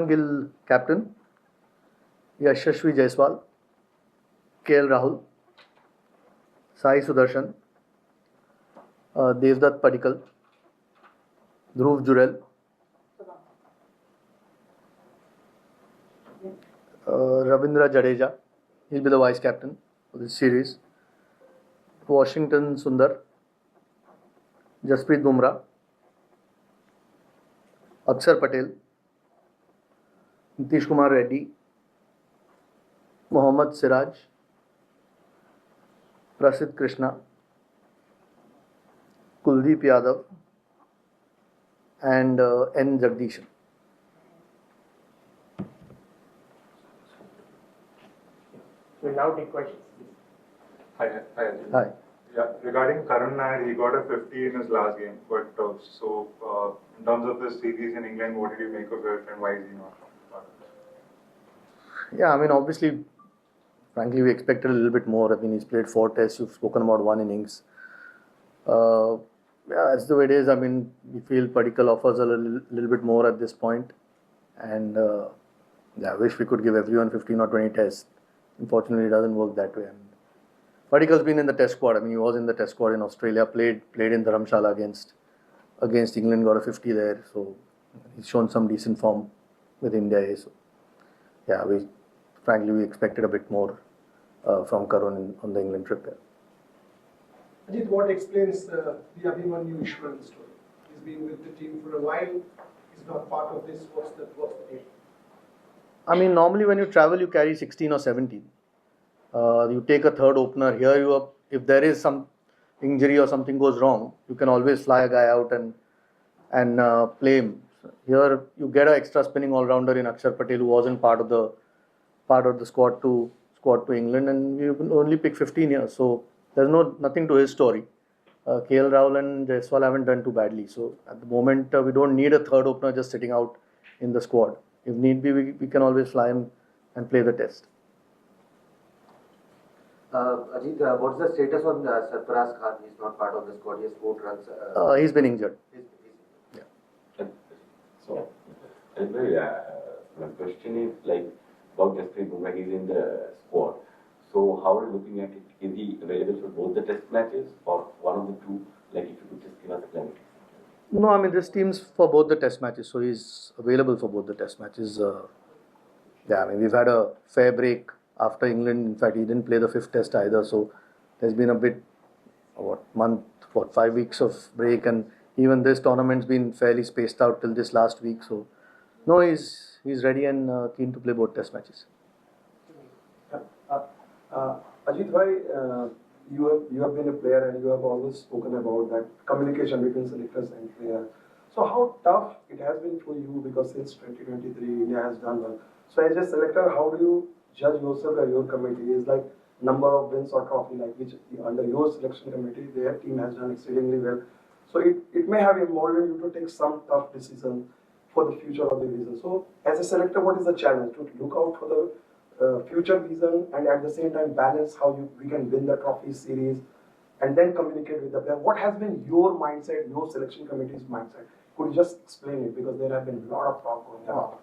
Gill captain, Yashasvi Jaiswal, KL Rahul, Sai Sudarshan, Devdutt Padikkal, Dhruv Jurel, Ravindra Jadeja, he'll be the vice captain for this series. Washington Sundar, Jasprit Bumrah, Akshar Patel, Nitish Kumar Reddy, Mohammad Siraj, Prasidh Krishna, Kuldeep Yadav, and N. Jagdishan. We'll now take questions. Hi, Ajit. Hi. Yeah, regarding Karun Nair, he got a 50 in his last game. But in terms of this series in England, what did you make of it, and why is he not part of it? Yeah, I mean, obviously, frankly, we expected a little bit more. I mean, he's played 4 tests, you've spoken about 1 innings. Yeah, that's the way it is. I mean, we feel Padikkal offers a little bit more at this point. And yeah, I wish we could give everyone 15 or 20 tests. Unfortunately, it doesn't work that way. And Padikkal's been in the test squad. I mean, he was in the test squad in Australia, played in Dharamshala against England, got a 50 there. So he's shown some decent form with India. So yeah, frankly we expected a bit more from Karun on the England trip. Ajit, what explains the Abhimanyu Ishwaran story? He's been with the team for a while. He's not part of this. What's the deal? I mean, normally when you travel, you carry 16 or 17. You take a third opener. Here, if there is some injury or something goes wrong, you can always fly a guy out and play him. Here, you get an extra spinning all-rounder in Akshar Patel, who wasn't part of the squad to England, and you can only pick 15 here. So there's nothing to his story. KL Rahul and Jaiswal haven't done too badly. So at the moment, we don't need a third opener just sitting out in the squad. If need be, we can always fly him and play the test. Ajit, what's the status on Sarfaraz Khan? He's not part of the squad. He has 4 runs. He's been injured. Yeah. So, my question is about Jasprit Bumrah. He's in the squad. So how are you looking at it? Is he available for both the test matches or one of the two? If you could just give us a clarity. No, I mean, this team's for both the test matches, so he's available for both the test matches. Yeah, I mean, we've had a fair break after England. In fact, he didn't play the 5th test either, so there's been a bit, 5 weeks of break, and even this tournament's been fairly spaced out till this last week. So, no, he's ready and keen to play both test matches. Ajit bhai, you have been a player and you have always spoken about that communication between selectors and players. So how tough it has been for you, because since 2023 India has done well. So as a selector, how do you judge yourself or your committee? Is number of wins or trophy, which under your selection committee their team has done exceedingly well. So it may have emboldened you to take some tough decisions for the future of the division. So as a selector, what is the challenge? To look out for the future vision and at the same time balance how we can win the trophy series and then communicate with the player. What has been your mindset, your selection committee's mindset? Could you just explain it, because there have been a lot of talk going on.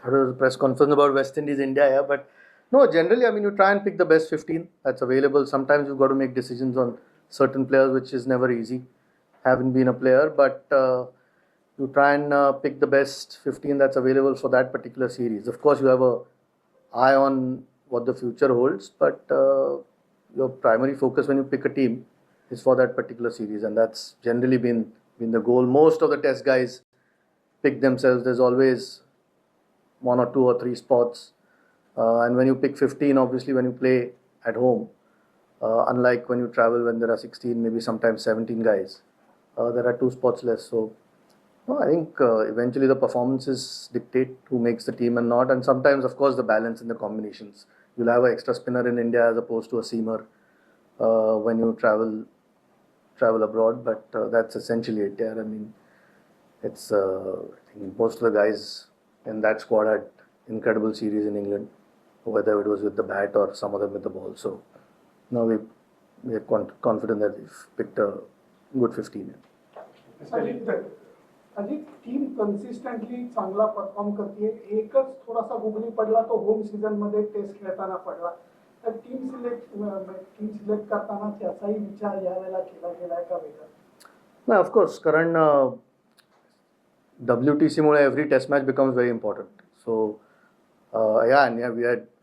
There was a press conference about West Indies, India, yeah, but no, generally, I mean, you try and pick the best 15 that's available. Sometimes you've got to make decisions on certain players, which is never easy, having been a player, but you try and pick the best 15 that's available for that particular series. Of course, you have a eye on what the future holds, but your primary focus when you pick a team is for that particular series, and that's generally been the goal. Most of the test guys pick themselves. There's always 1 or 2 or 3 spots, and when you pick 15, obviously when you play at home, unlike when you travel, when there are 16, maybe sometimes 17 guys, there are 2 spots less. So no, I think eventually the performances dictate who makes the team and not, and sometimes, of course, the balance in the combinations. You'll have an extra spinner in India as opposed to a seamer when you travel abroad, but that's essentially it. Yeah, I mean, it's I think most of the guys in that squad had incredible series in England, whether it was with the bat or some of them with the ball. So now we're confident that we've picked a good 15. Ajit, Ajit team consistently चांगला perform करते. एकच थोडासा googly पडला तो home season मध्ये test खेळताना पडला. तर टीम सिलेक्ट करताना त्याचाही विचार यावेळेला केला गेलाय का वेगळा? No, of course, Karan, WTC Mule every test match becomes very important. So, yeah, and yeah,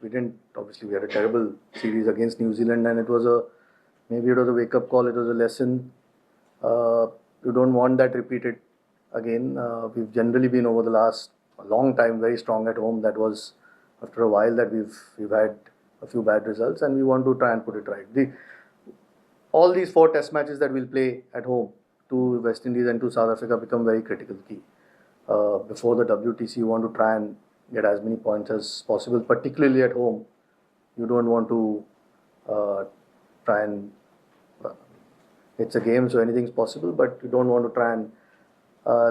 we didn't obviously we had a terrible series against New Zealand, and maybe it was a wake up call. It was a lesson. You don't want that repeated again. We've generally been over the last a long time very strong at home. That was after a while that we've had a few bad results, and we want to try and put it right. All these 4 test matches that we'll play at home to West Indies and to South Africa become very critical key. Before the WTC, you want to try and get as many points as possible, particularly at home. You don't want to try and. It's a game, so anything's possible, but you don't want to try and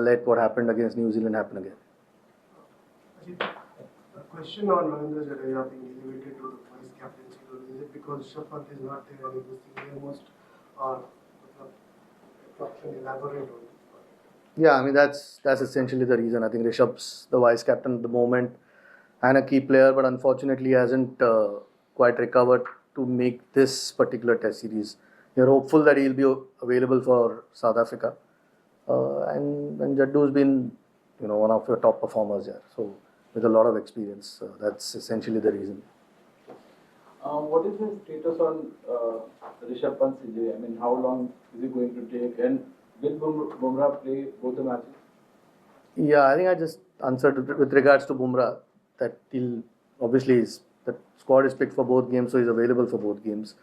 let what happened against New Zealand happen again. Ajit, a question on Ravindra Jadeja being elevated to the vice captaincy role. Is it because Rishabh Pant is not there and he was the most, or if you can elaborate on it? Yeah, I mean that's essentially the reason. I think Rishabh's the vice captain at the moment and a key player, but unfortunately hasn't quite recovered to make this particular test series. You're hopeful that he'll be available for South Africa, and Jaddu's been, one of your top performers here. So with a lot of experience, that's essentially the reason. What is the status on Rishabh Pant's injury? I mean, how long is it going to take? And will Bumrah play both the matches? Yeah, I think I just answered with regards to Bumrah that obviously the squad is picked for both games, so he's available for both games.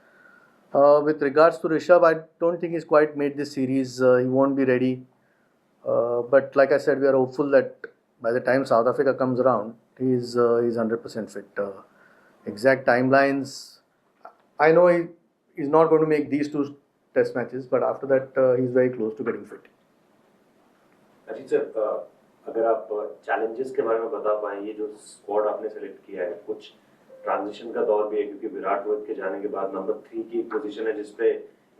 With regards to Rishabh, I don't think he's quite made this series. He won't be ready. But like I said, we are hopeful that by the time South Africa comes around, he's 100% fit. Exact timelines, I know he's not going to make these 2 test matches, but after that he's very close to getting fit. Ajit sir, अगर आप challenges के बारे में बता पाएं, ये जो squad आपने सेलेक्ट किया है, कुछ ट्रांजिशन का दौर भी है क्योंकि विराट रोहित के जाने के बाद नंबर 3 की पोजीशन है जिसपे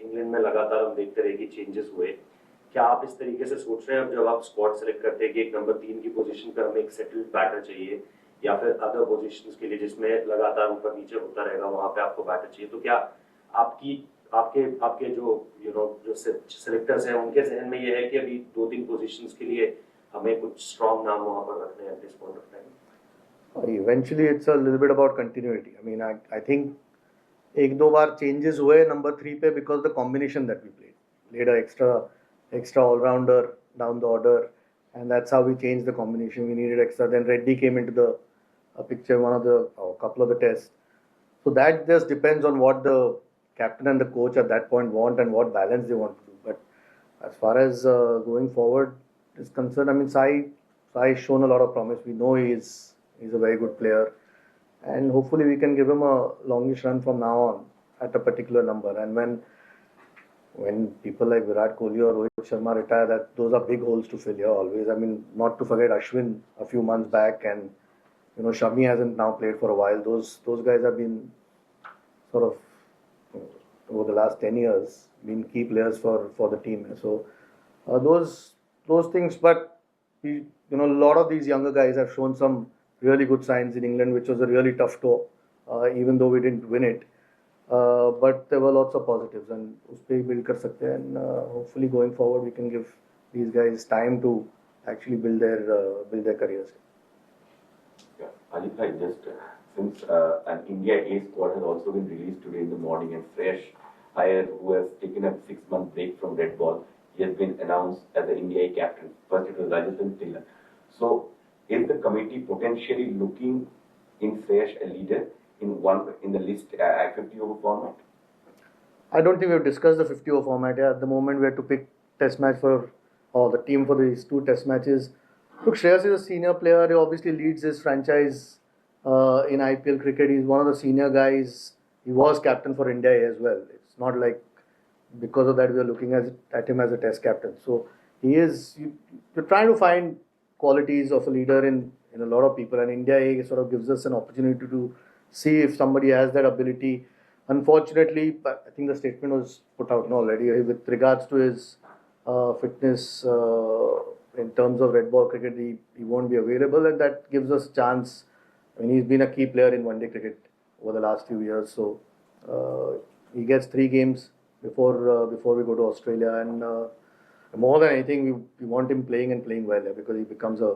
इंग्लैंड में लगातार हम देखते रहे कि चेंजेस हुए. क्या आप इस तरीके से सोच रहे हैं अब जब आप स्क्वाड सेलेक्ट करते हैं कि एक नंबर 3 की पोजीशन पर हमें एक सेटल्ड बैटर चाहिए या फिर अदर पोजीशंस के लिए जिसमें लगातार ऊपर नीचे होता रहेगा वहां पे आपको बैटर चाहिए, तो क्या आपके जो सेलेक्टर्स हैं उनके जहन में ये है कि अभी 2-3 पोजीशंस के लिए हमें कुछ स्ट्रॉन्ग नाम वहां पर रखने हैं at this point of time? Eventually, it's a little bit about continuity. I mean, I think 1-2 bar changes हुए नंबर 3 पे because the combination that we played an extra all-rounder down the order, and that's how we changed the combination. We needed extra. Then Reddy came into the picture, couple of the tests. So that just depends on what the captain and the coach at that point want and what balance they want to do. But as far as going forward is concerned, I mean, Sai's shown a lot of promise. We know he's a very good player, and hopefully we can give him a longish run from now on at a particular number. And when people like Virat Kohli or Rohit Sharma retire, those are big holes to fill here always. I mean, not to forget Ashwin a few months back, and Shami hasn't now played for a while. Those guys have been sort of over the last 10 years been key players for the team. So those things, but a lot of these younger guys have shown some really good signs in England, which was a really tough tour, even though we didn't win it. But there were lots of positives, and us pe build kar sakte hain. And hopefully going forward, we can give these guys time to actually build their careers. Yeah, Ajit bhai, just since an India A squad has also been released today in the morning, and fresh hire who has taken a 6-month break from red ball, he has been announced as the India A captain. First it was Rajasthan Taylor. So is the committee potentially looking in fresh a leader in the list at 50 over format? I don't think we've discussed the 50 over format. Yeah, at the moment we have to pick test match the team for these 2 test matches. Look, Shreyas is a senior player. He obviously leads his franchise in IPL cricket. He's one of the senior guys. He was captain for India as well. It's not like because of that we are looking at him as a test captain. So he is. You're trying to find qualities of a leader in a lot of people, and India A sort of gives us an opportunity to see if somebody has that ability. Unfortunately, I think the statement was put out already with regards to his fitness. in terms of red ball cricket, he won't be available, and that gives us chance. I mean, he's been a key player in one-day cricket over the last few years, so he gets 3 games before we go to Australia, and more than anything, we want him playing and playing well because he becomes a